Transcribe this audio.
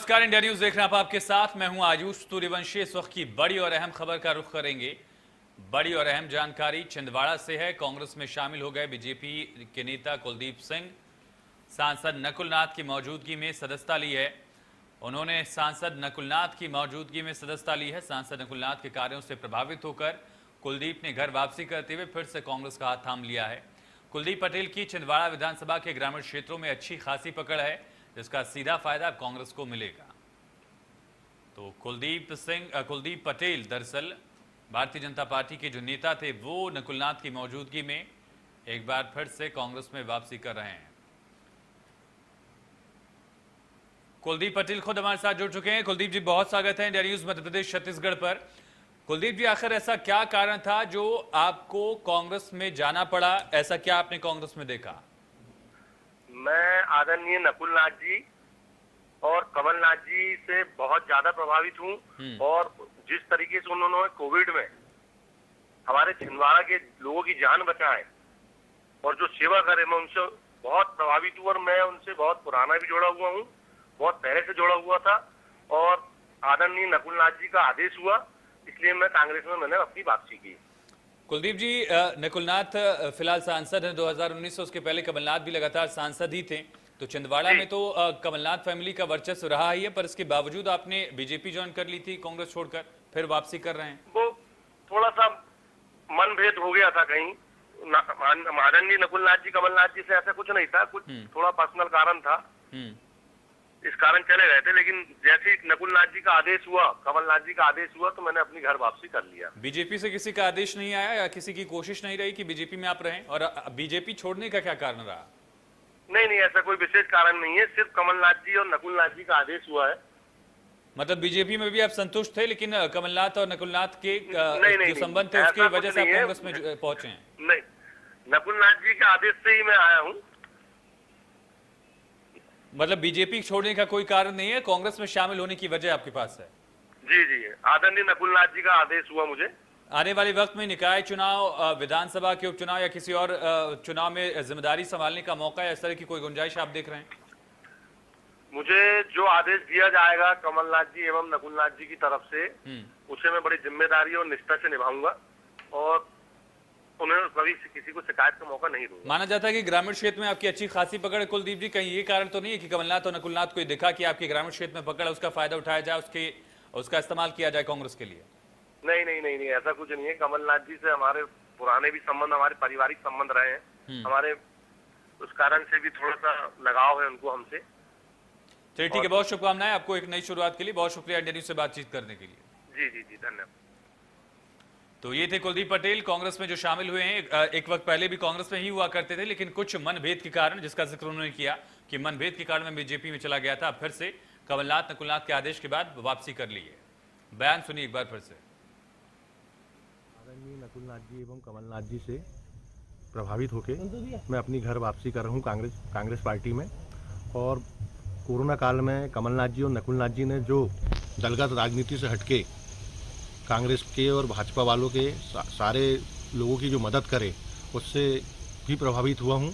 नमस्कार, India news देख रहे हैं आप आपके साथ। मैं हूं आयुष सूर्यवंशी। इस वक्त की बड़ी और अहम खबर का रुख करेंगे। बड़ी और अहम जानकारी छिंदवाड़ा से है। कांग्रेस में शामिल हो गए बीजेपी के नेता कुलदीप सिंह। सांसद नकुलनाथ की मौजूदगी में सदस्यता ली है। उन्होंने सांसद नकुलनाथ की मौजूदगी में सदस्यता ली है। सांसद नकुलनाथ के कार्यों से प्रभावित होकर कुलदीप ने घर वापसी करते हुए फिर से कांग्रेस का हाथ थाम लिया है। कुलदीप पटेल की छिंदवाड़ा विधानसभा के ग्रामीण क्षेत्रों में अच्छी खासी पकड़ है, जिसका सीधा फायदा कांग्रेस को मिलेगा। तो कुलदीप पटेल दरअसल भारतीय जनता पार्टी के जो नेता थे, वो नकुलनाथ की मौजूदगी में एक बार फिर से कांग्रेस में वापसी कर रहे हैं। कुलदीप पटेल खुद हमारे साथ जुड़ चुके हैं। कुलदीप जी, बहुत स्वागत है इंडिया न्यूज मध्य प्रदेश छत्तीसगढ़ पर। कुलदीप जी, आखिर ऐसा क्या कारण था जो आपको कांग्रेस में जाना पड़ा? ऐसा क्या आपने कांग्रेस में देखा? मैं आदरणीय नकुलनाथ जी और कमलनाथ जी से बहुत ज्यादा प्रभावित हूँ और जिस तरीके से उन्होंने कोविड में हमारे छिंदवाड़ा के लोगों की जान बचाए और जो सेवा करे, मैं उनसे बहुत प्रभावित हूँ। और मैं उनसे बहुत पुराना भी जुड़ा हुआ हूँ, बहुत पहले से जुड़ा हुआ था और आदरणीय नकुलनाथ जी का आदेश हुआ, इसलिए मैं कांग्रेस में मैंने अपनी वापसी की। कुलदीप जी, नकुलनाथ फिलहाल सांसद हैं 2019 से, उसके पहले कमलनाथ भी लगातार सांसद ही थे। तो छिंदवाड़ा में तो कमलनाथ फैमिली का वर्चस्व रहा ही है, पर इसके बावजूद आपने बीजेपी ज्वाइन कर ली थी कांग्रेस छोड़कर, फिर वापसी कर रहे हैं। वो थोड़ा सा मनभेद हो गया था कहीं। आदरणीय नकुलनाथ जी कमलनाथ जी से ऐसा कुछ नहीं था, कुछ थोड़ा पर्सनल कारण था, इस कारण चले गए थे। लेकिन जैसे ही नकुलनाथ जी का आदेश हुआ, कमलनाथ जी का आदेश हुआ, तो मैंने अपनी घर वापसी कर लिया। बीजेपी से किसी का आदेश नहीं आया या किसी की कोशिश नहीं रही कि बीजेपी में आप रहें? और बीजेपी छोड़ने का क्या कारण रहा? नहीं, ऐसा कोई विशेष कारण नहीं है, सिर्फ कमलनाथ जी और नकुलनाथ जी का आदेश हुआ है। मतलब बीजेपी में भी आप संतुष्ट थे, लेकिन कमलनाथ और नकुलनाथ के नहीं, जो संबंध थे उसकी वजह से आप कांग्रेस में पहुंचे हैं? नहीं, नकुलनाथ जी के आदेश से ही मैं आया हूँ। मतलब बीजेपी छोड़ने का कोई कारण नहीं है, कांग्रेस में शामिल होने की वजह आपके पास है? जी, आदरणीय नकुलनाथ जी का आदेश हुआ मुझे। आने वाले वक्त में निकाय चुनाव, विधानसभा के उपचुनाव या किसी और चुनाव में जिम्मेदारी संभालने का मौका या इस तरह की कोई गुंजाइश आप देख रहे हैं? मुझे जो आदेश दिया जाएगा कमलनाथ जी एवं नकुलनाथ जी की तरफ से, उसे मैं बड़ी जिम्मेदारी और निष्ठा से निभाऊंगा और उन्हें कभी किसी को शिकायत का मौका नहीं दूंगा। माना जाता है कि ग्रामीण क्षेत्र में आपकी अच्छी खासी पकड़ है। कुलदीप जी, कहीं ये कारण तो नहीं है कि कमलनाथ और नकुलनाथ को देखा कि आपके ग्रामीण क्षेत्र में पकड़ है, उसका फायदा उठाया जाए, उसका इस्तेमाल किया जाए कांग्रेस के लिए? नहीं, ऐसा कुछ नहीं है। कमलनाथ जी से हमारे पुराने भी संबंध, हमारे पारिवारिक संबंध रहे हैं, हमारे उस कारण से भी थोड़ा सा लगाव है उनको हमसे। चलिए ठीक है, बहुत शुभकामनाएं आपको एक नई शुरुआत के लिए। बहुत शुक्रिया इंडिया न्यूज से बातचीत करने के लिए। जी, धन्यवाद। तो ये थे कुलदीप पटेल, कांग्रेस में जो शामिल हुए हैं। एक वक्त पहले भी कांग्रेस में ही हुआ करते थे, लेकिन कुछ मनभेद के कारण, जिसका जिक्र उन्होंने किया कि मनभेद के कारण मैं बीजेपी में चला गया था, अब फिर से कमलनाथ नकुलनाथ के आदेश के बाद वापसी कर ली है। बयान सुनिए एक बार फिर से। आदरणीय नकुलनाथ जी एवं कमलनाथ जी से प्रभावित होकर मैं अपनी घर वापसी कर रहा हूँ कांग्रेस पार्टी में। और कोरोना काल में कमलनाथ जी और नकुलनाथ जी ने जो दलगत राजनीति से हटके कांग्रेस के और भाजपा वालों के सारे लोगों की जो मदद करे, उससे भी प्रभावित हुआ हूँ।